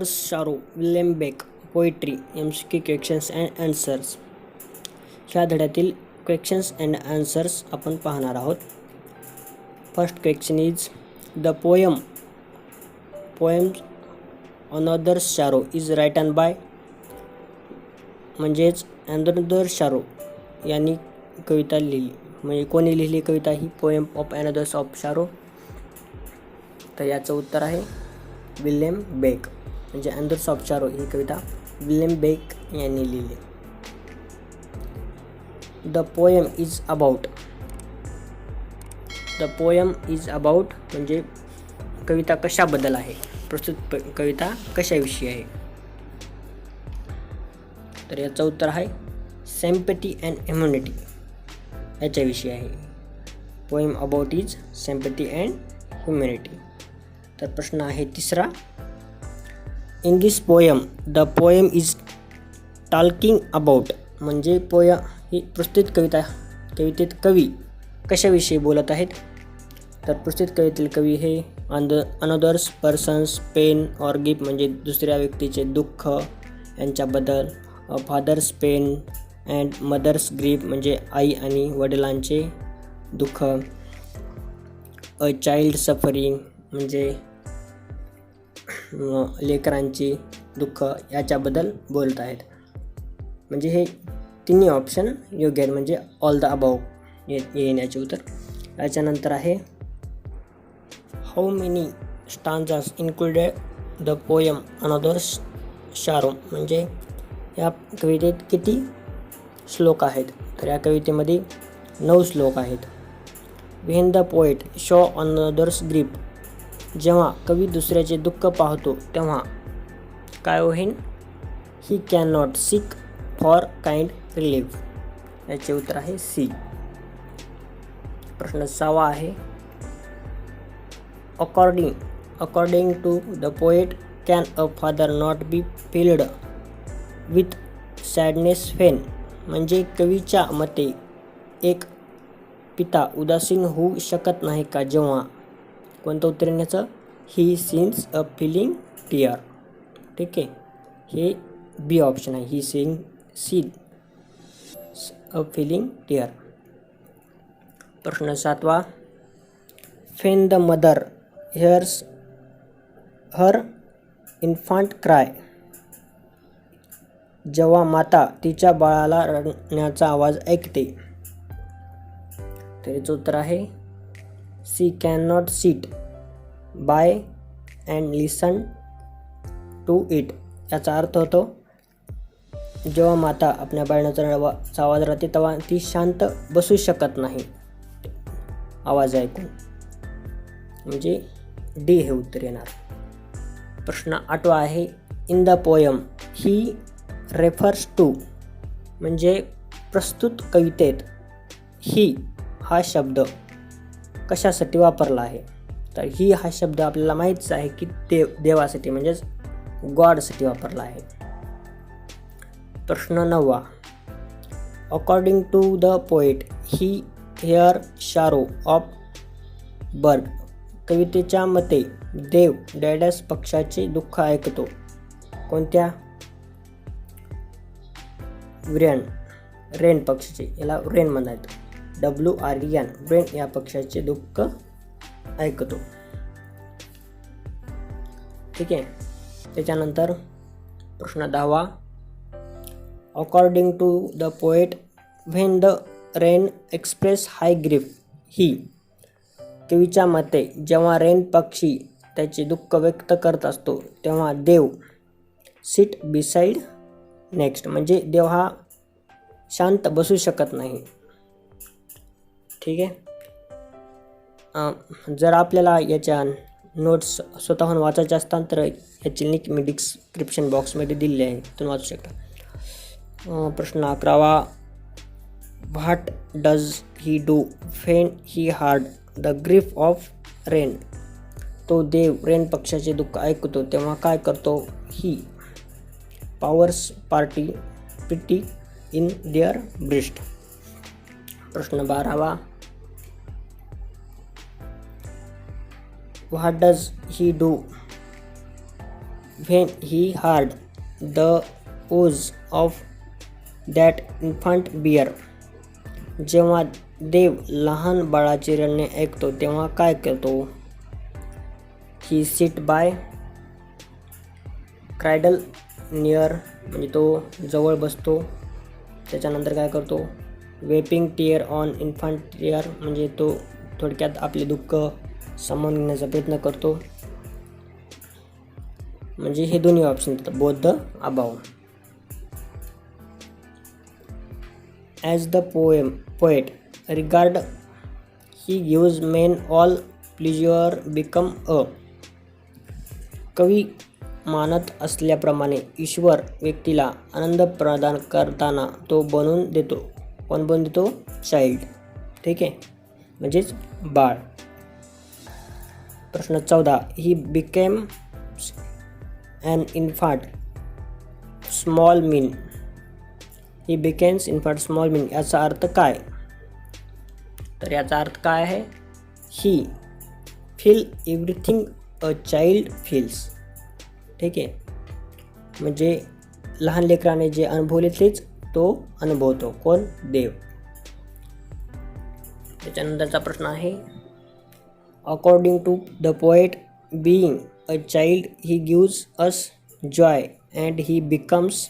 Another sorrow William Blake poetry MCQ questions and answers. ह्या धड्यातील questions and answers आपण पाहणार आहोत. First question is the poem another sorrow is written by, म्हणजेच another sorrow यांनी कविता लिहिली, म्हणजे कोणी लिहिली कविता ही poem of another's of sorrow. तर याचं उत्तर आहे विल्यम बेक, म्हणजे अनदर्स ऑफ शारो ही कविता विल्यम बेक यांनी लिहिली. द पोएम इज अबाउट म्हणजे कविता कशाबद्दल आहे, प्रस्तुत कविता कशाविषयी आहे. तर याचं उत्तर आहे सिम्पॅथी अँड ह्युमॅनिटी याच्याविषयी आहे. Poem about is sympathy and humanity. तर प्रश्न आहे तिसरा. In this poem the poem is talking about, म्हणजे ही प्रस्तुत कवितेत कवी कशाविषयी बोलत आहेत. तर प्रस्तुत कवितेतील कवी हे another's persons pain or gift, म्हणजे दुसऱ्या व्यक्तीचे दुःख यांच्याबद्दल. Father's pain and mother's grief, म्हणजे आई आणि वडिलांचे दुःख. अ चाइल्ड सफरिंग, म्हणजे लेकरांची दुःख याच्याबद्दल बोलत आहेत. म्हणजे हे तिन्ही ऑप्शन योग्य आहेत, म्हणजे ऑल द अबाव येण्याचे उत्तर. याच्यानंतर आहे how many stanzas included the poem another sorrow, म्हणजे या कवितेत किती श्लोक आहेत. तर या कवितेमध्ये 9 श्लोक आहेत. When the poet show another's grief, जेव्हा कवी दुसऱ्याचे दुःख पाहतो तेव्हा काय होईल. He can not seek for kind relief, याचे उत्तर आहे सी. प्रश्न 6 आहे. According to the poet can a father not be filled with sadness when, म्हणजे कवीच्या मते एक पिता उदासीन होऊ शकत नाही का जेव्हा. कोणतं उत्तर येण्याचं. ही सीन्स अ फिलिंग टिअर. ठीक आहे, हे बी ऑप्शन आहे. He seen a filling tear. प्रश्न 7. When the mother hears her infant cry, जेव्हा माता तिच्या बाळाला रडण्याचा आवाज ऐकते. तर याचं उत्तर आहे C can not sit by and listen to it. याचा अर्थ होतो जेव्हा माता आपल्या बाळाचा आवाज राहते तेव्हा ती शांत बसू शकत नाही आवाज ऐकून, म्हणजे डी हे उत्तर येणार. प्रश्न 8 आहे. In the poem he refers to, म्हणजे प्रस्तुत कवितेत ही हा शब्द कशासाठी वापरला आहे. तर ही हा शब्द आपल्याला माहीतच आहे की देवासाठी म्हणजेच गॉडसाठी वापरला आहे. प्रश्न 9. According to the poet he hear sorrow of bird, कवितेच्या मते देव डॅडस पक्षाचे दुःख ऐकतो. कोणत्या. रेन पक्षाचे, याला रेन म्हणतात. WREN, रेन या पक्षाचे दुःख ऐकतो. ठीक आहे. त्याच्यानंतर प्रश्न 10. According to the poet when the wren express high grief, ही कवीच्या मते जेव्हा रेन पक्षी त्याचे दुःख व्यक्त करत असतो तेव्हा देव सिट बिसाइड नेक्स्ट, म्हणजे देव हा शांत बसू शकत नाही. ठीक आहे. जर आपल्याला याच्या नोट्स स्वतःहून वाचायचे असतात तर याची लिंक मी डिस्क्रिप्शन बॉक्समध्ये दिली आहे, तुम्ही वाचू शकता. प्रश्न 11. What does he do when he heard the grief of wren, तो देव रेन पक्षाचे दुःख ऐकतो तेव्हा काय करतो. He pours pity in their breast. प्रश्न 12. What does he do when he heard the woes of that infant bear. जेव्हा देव लहान बाळाचे रडणे ऐकतो तेव्हा काय करतो? He sit by cradle near म्हणजे तो जवळ बसतो. त्याच्यानंतर काय करतो? Weeping tear on infant tear म्हणजे तो थोडक्यात आपले दुःख सामावून घेण्याचा प्रयत्न करतो. म्हणजे हे दोन्ही ऑप्शन येतात, both the above. As the poet regard he gives men all pleasure become a. कवी मानत असल्याप्रमाणे ईश्वर व्यक्तीला आनंद प्रदान करताना तो बनवून देतो. कोण बनवून देतो? चाइल्ड. ठीक आहे, म्हणजेच बाळ. प्रश्न 14. He became an infant small mean. He becomes infant small mean याचा अर्थ काय? तर याचा अर्थ काय आहे? He feel everything a child feels. ठीक आहे, म्हणजे लहान लेकराने जे अनुभवले तेच तो अनुभवतो. कोण? देव. त्याच्यानंतरचा प्रश्न आहे, according to the poet being a child he gives us joy and he becomes.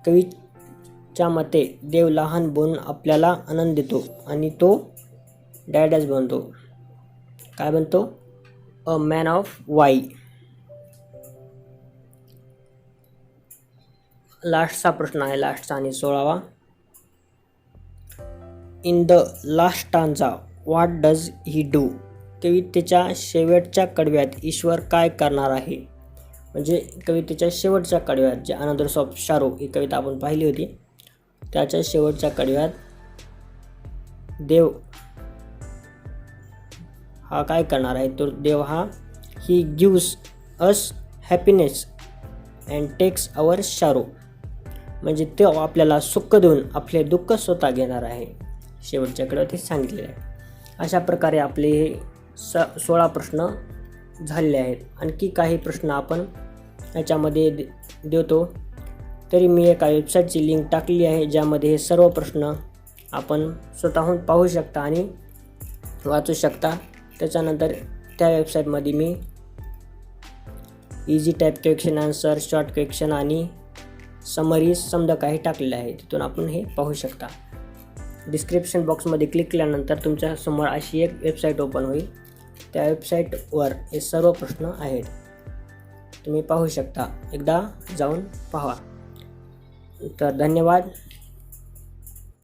कवीच्या मते देव लहान बनून आपल्याला आनंद देतो आणि तो डॅडॅस बनतो. काय बनतो? A man of woe. लास्टचा प्रश्न आहे, लास्टचा आणि 16वा. In the last stanza what does he do. कवितेच्या शेवटच्या कडव्यात ईश्वर काय करणार आहे? म्हणजे कवितेच्या शेवटच्या कडव्यात, जे अनदर्स ऑफ शारो ही कविता आपण पाहिली होती, त्याच्या शेवटच्या कडव्यात देव हा काय करणार आहे? तर देव हा he gives us happiness and takes our sorrow. म्हणजे तो आपल्याला सुख देऊन आपले दुःख स्वतः घेणार आहे. शेवटच्या कडव्यात हे सांगितलेले आहे. अशा प्रकारे आपले हे 16 प्रश्न झालेले आहेत. आणखी काही प्रश्न आपण याच्यामध्ये देतो. तरी मी एका वेबसाईटची लिंक टाकली आहे, ज्यामध्ये हे सर्व प्रश्न आपण स्वतःहून पाहू शकता आणि वाचू शकता. त्याच्यानंतर त्या वेबसाईटमध्ये मी easy type question answer, short question आणि समरीज समजा काही टाकलेले आहे. तिथून आपण हे पाहू शकता. डिस्क्रिप्शन बॉक्समध्ये क्लिक केल्यानंतर तुमच्यासमोर अशी एक वेबसाईट ओपन होईल. त्या वेबसाईटवर हे सर्व प्रश्न आहेत, तुम्ही पाहू शकता. एकदा जाऊन पहा. तर धन्यवाद.